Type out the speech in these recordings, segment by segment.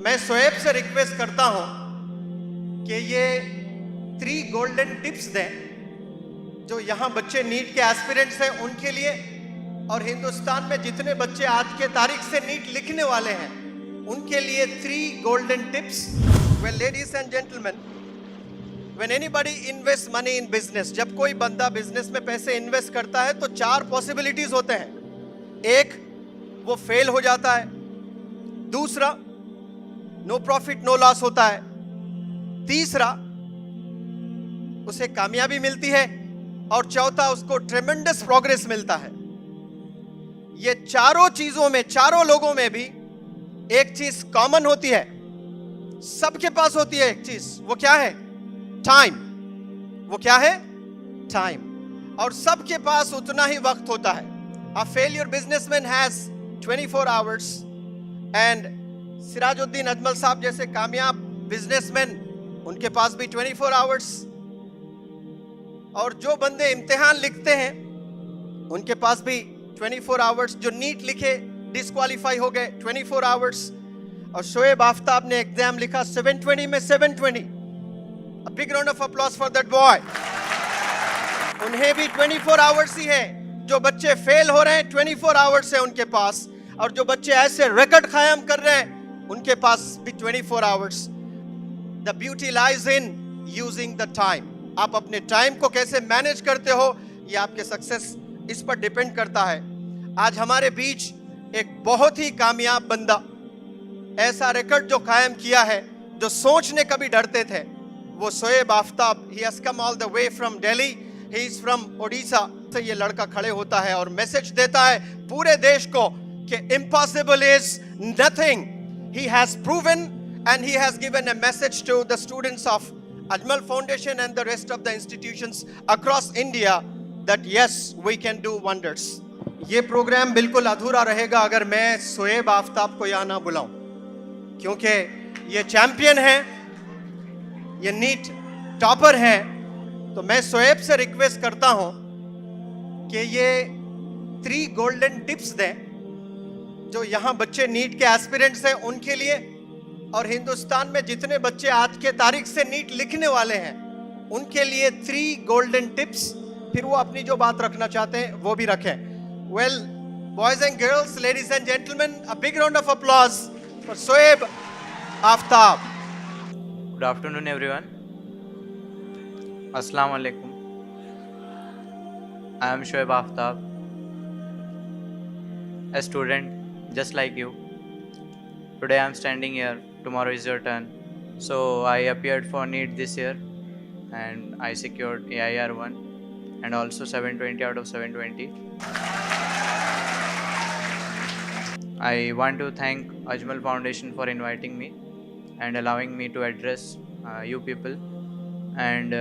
मैं शोएब से रिक्वेस्ट करता हूं कि ये 3 गोल्डन टिप्स दें जो यहां बच्चे नीट के एस्पिरेंट्स हैं उनके लिए, और हिंदुस्तान में जितने बच्चे आज के तारीख से नीट लिखने वाले हैं उनके लिए 3 golden tips. Well ladies and gentleman, when anybody invest money in business, जब कोई बंदा बिजनेस में पैसे इन्वेस्ट करता है तो 4 पॉसिबिलिटीज होते हैं। एक, वो फेल हो जाता है। दूसरा, नो प्रॉफिट नो लॉस होता है। तीसरा, उसे कामयाबी मिलती है। और चौथा, उसको ट्रेमेंडस प्रोग्रेस मिलता है। ये चारों चीजों में, चारों लोगों में भी एक चीज कॉमन होती है, सबके पास होती है एक चीज। वो क्या है? टाइम। वो क्या है? टाइम। और सबके पास उतना ही वक्त होता है। A failure businessman has 24 hours and Sirajuddin Ajmal साहब जैसे कामयाब बिजनेसमैन, उनके पास भी 24 आवर्स। और जो बंदे इम्तिहान लिखते हैं उनके पास भी 24 आवर्स। जो नीट लिखे डिस्क्वालीफाई हो गए, 24 आवर्स। और शोएब आफ्ताब ने एग्जाम लिखा 720 में 720। A big round of applause for that boy। उन्हें भी 24 आवर्स ही है। जो बच्चे फेल हो रहे हैं 24 आवर्स है उनके पास, और जो बच्चे ऐसे रिकॉर्ड कायम कर रहे हैं उनके पास भी 24 hours. The beauty lies in using the time. आप अपने टाइम को कैसे मैनेज करते हो, ये आपके सक्सेस इस पर डिपेंड करता है। आज हमारे बीच एक बहुत ही कामयाब बंदा, ऐसा रिकॉर्ड जो कायम किया है, जो सोचने कभी डरते थे, वो Shoaib Aftab. He has come all the way from Delhi, he is from Odisha. से ये लड़का खड़े होता है और मैसेज देता है पूरे देश को कि impossible is nothing. He has proven and he has given a message to the students of Ajmal Foundation and the rest of the institutions across India that yes, we can do wonders। ये programme बिल्कुल अधूरा रहेगा अगर मैं शोएब आफ्ताब को यहाँ ना बुलाऊं, क्योंकि ये चैंपियन है, ये नीट टॉपर है। तो मैं शोएब से रिक्वेस्ट करता हूं कि ये 3 गोल्डन टिप्स दें जो यहां बच्चे नीट के एस्पिरेंट्स हैं उनके लिए, और हिंदुस्तान में जितने बच्चे आज के तारीख से नीट लिखने वाले हैं उनके लिए 3 गोल्डन टिप्स। फिर वो अपनी जो बात रखना चाहते हैं वो भी रखें। Well boys and girls, ladies and gentleman, a big round of applause for Shoaib Aftab. Good afternoon everyone. अस्सलाम वालेकुम। I am Shoaib Aftab, a student just like you. Today I am standing here, tomorrow is your turn. So I appeared for NEET this year and I secured AIR 1 and also 720 out of 720. I want to thank Ajmal Foundation for inviting me and allowing me to address you people, and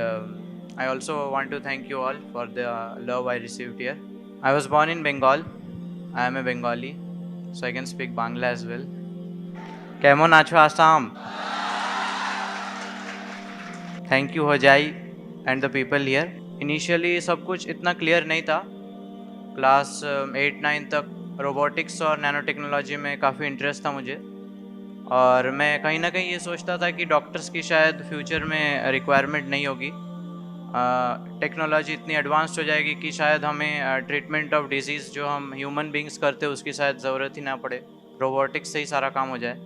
I also want to thank you all for the love I received here. I was born in Bengal. I am a Bengali, so I can speak Bangla as well. Kemon acho Assam? Thank you Hojai and the people here. Initially सब कुछ इतना clear नहीं था। Class 8-9 तक robotics और nano technology में काफ़ी interest था मुझे, और मैं कहीं ना कहीं ये सोचता था कि डॉक्टर्स की शायद फ्यूचर में रिक्वायरमेंट नहीं होगी। टेक्नोलॉजी इतनी एडवांस्ड हो जाएगी कि शायद हमें ट्रीटमेंट ऑफ डिजीज़ जो हम ह्यूमन बींग्स करते हैं उसकी शायद ज़रूरत ही ना पड़े, रोबोटिक्स से ही सारा काम हो जाए।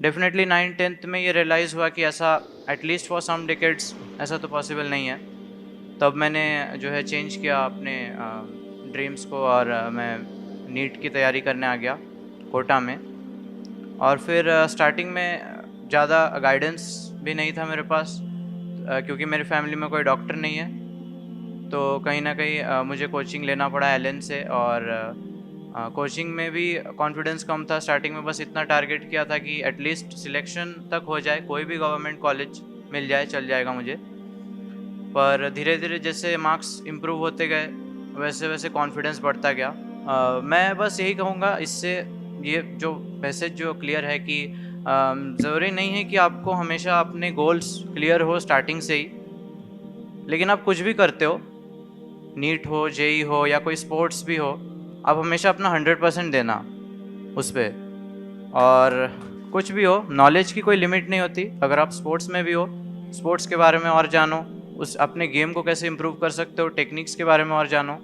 डेफिनेटली 9th-10th में ये रियलाइज़ हुआ कि ऐसा एटलीस्ट फॉर सम डिकेड्स ऐसा तो पॉसिबल नहीं है। तब मैंने जो है चेंज किया अपने ड्रीम्स को, और मैं नीट की तैयारी करने आ गया कोटा में। और फिर स्टार्टिंग में ज़्यादा गाइडेंस भी नहीं था मेरे पास, क्योंकि मेरी फैमिली में कोई डॉक्टर नहीं है, तो कहीं ना कहीं मुझे कोचिंग लेना पड़ा एलन से। और कोचिंग में भी कॉन्फिडेंस कम था स्टार्टिंग में। बस इतना टारगेट किया था कि एटलीस्ट सिलेक्शन तक हो जाए, कोई भी गवर्नमेंट कॉलेज मिल जाए, चल जाएगा मुझे। पर धीरे धीरे जैसे मार्क्स इम्प्रूव होते गए वैसे वैसे कॉन्फिडेंस बढ़ता गया। मैं बस यही कहूँगा इससे, ये जो मैसेज जो क्लियर है कि ज़रूरी नहीं है कि आपको हमेशा अपने गोल्स क्लियर हो स्टार्टिंग से ही, लेकिन आप कुछ भी करते हो, नीट हो, जेई हो या कोई स्पोर्ट्स भी हो, आप हमेशा अपना 100% देना उस पर। और कुछ भी हो, नॉलेज की कोई लिमिट नहीं होती। अगर आप स्पोर्ट्स में भी हो, स्पोर्ट्स के बारे में और जानो, उस अपने गेम को कैसे इम्प्रूव कर सकते हो, टेक्निक्स के बारे में और जानो।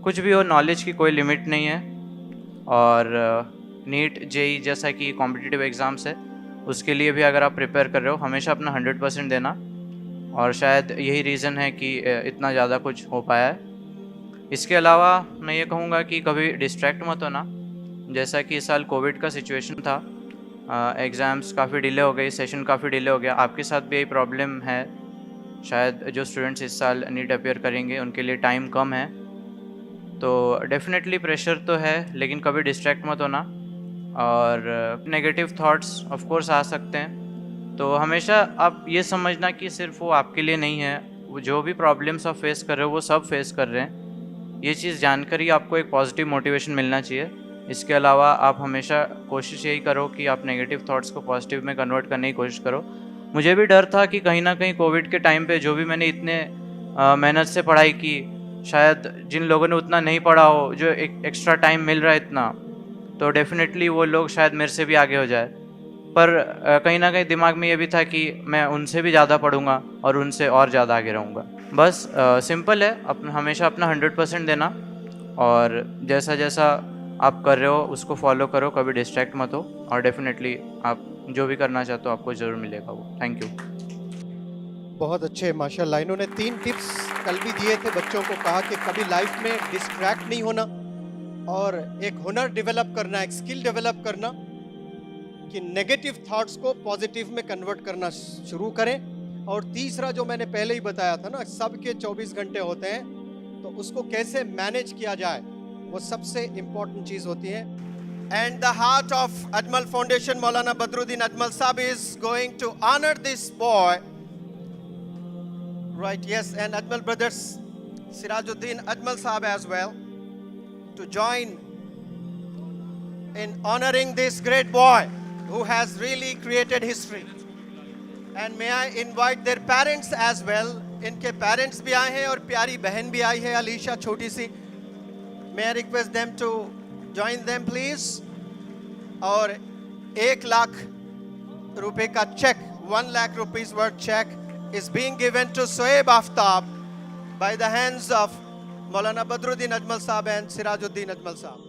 कुछ भी हो, नॉलेज की कोई लिमिट नहीं है। और नीट जेई जैसा कि कॉम्पिटिटिव एग्ज़ाम्स है, उसके लिए भी अगर आप प्रिपेयर कर रहे हो, हमेशा अपना 100% देना। और शायद यही रीज़न है कि इतना ज़्यादा कुछ हो पाया है। इसके अलावा मैं ये कहूँगा कि कभी डिस्ट्रैक्ट मत होना। जैसा कि इस साल कोविड का सिचुएशन था, एग्ज़ाम्स काफ़ी डिले हो गई, सेशन काफ़ी डिले हो गया। आपके साथ भी यही प्रॉब्लम है। शायद जो स्टूडेंट्स इस साल नीट अपियर करेंगे उनके लिए टाइम कम है, तो डेफिनेटली प्रेशर तो है, लेकिन कभी डिस्ट्रैक्ट मत होना। और नेगेटिव थॉट्स ऑफ कोर्स आ सकते हैं, तो हमेशा आप ये समझना कि सिर्फ वो आपके लिए नहीं है। वो जो भी प्रॉब्लम्स आप फेस कर रहे हो वो सब फेस कर रहे हैं। ये चीज़ जानकर ही आपको एक पॉजिटिव मोटिवेशन मिलना चाहिए। इसके अलावा आप हमेशा कोशिश यही करो कि आप नेगेटिव थॉट्स को पॉजिटिव में कन्वर्ट करने की कोशिश करो। मुझे भी डर था कि कहीं ना कहीं कोविड के टाइम पे जो भी मैंने इतने मेहनत से पढ़ाई की, शायद जिन लोगों ने उतना नहीं पढ़ा हो, जो एक एक्स्ट्रा टाइम मिल रहा है इतना, तो डेफिनेटली वो लोग शायद मेरे से भी आगे हो जाए। पर कहीं ना कहीं दिमाग में ये भी था कि मैं उनसे भी ज़्यादा पढ़ूंगा और उनसे और ज़्यादा आगे रहूँगा। बस सिंपल है, हमेशा अपना 100% देना, और जैसा जैसा आप कर रहे हो उसको फॉलो करो, कभी डिस्ट्रैक्ट मत हो, और डेफिनेटली आप जो भी करना चाहते हो आपको ज़रूर मिलेगा वो। Thank you. बहुत अच्छे माशाल्लाह। इन्होंने 3 टिप्स कल भी दिए थे बच्चों को, कहा कि कभी लाइफ में डिस्ट्रैक्ट नहीं होना और एक हुनर डेवलप करना, एक स्किल डेवलप करना कि नेगेटिव थॉट्स को पॉजिटिव में कन्वर्ट करना शुरू करें। और तीसरा जो मैंने पहले ही बताया था ना, सबके 24 घंटे होते हैं, तो उसको कैसे मैनेज किया जाए वो सबसे इम्पोर्टेंट चीज़ होती है। And the heart of Ajmal foundation Maulana Badruddin Ajmal Sahab is going to honour this boy, right? Yes, and Ajmal brothers Sirajuddin Ajmal Saab as well to join in honoring this great boy who has really created history. And may I invite their parents as well. इनके parents भी आए हैं और प्यारी बहन भी आई है अलीशा छोटी सी। May I request them to join them please. और 1 लाख रुपए का check, 1 lakh rupees worth check is being given to Shoaib Aftab by the hands of Maulana Badruddin Ajmal Saab and Sirajuddin Ajmal Saab.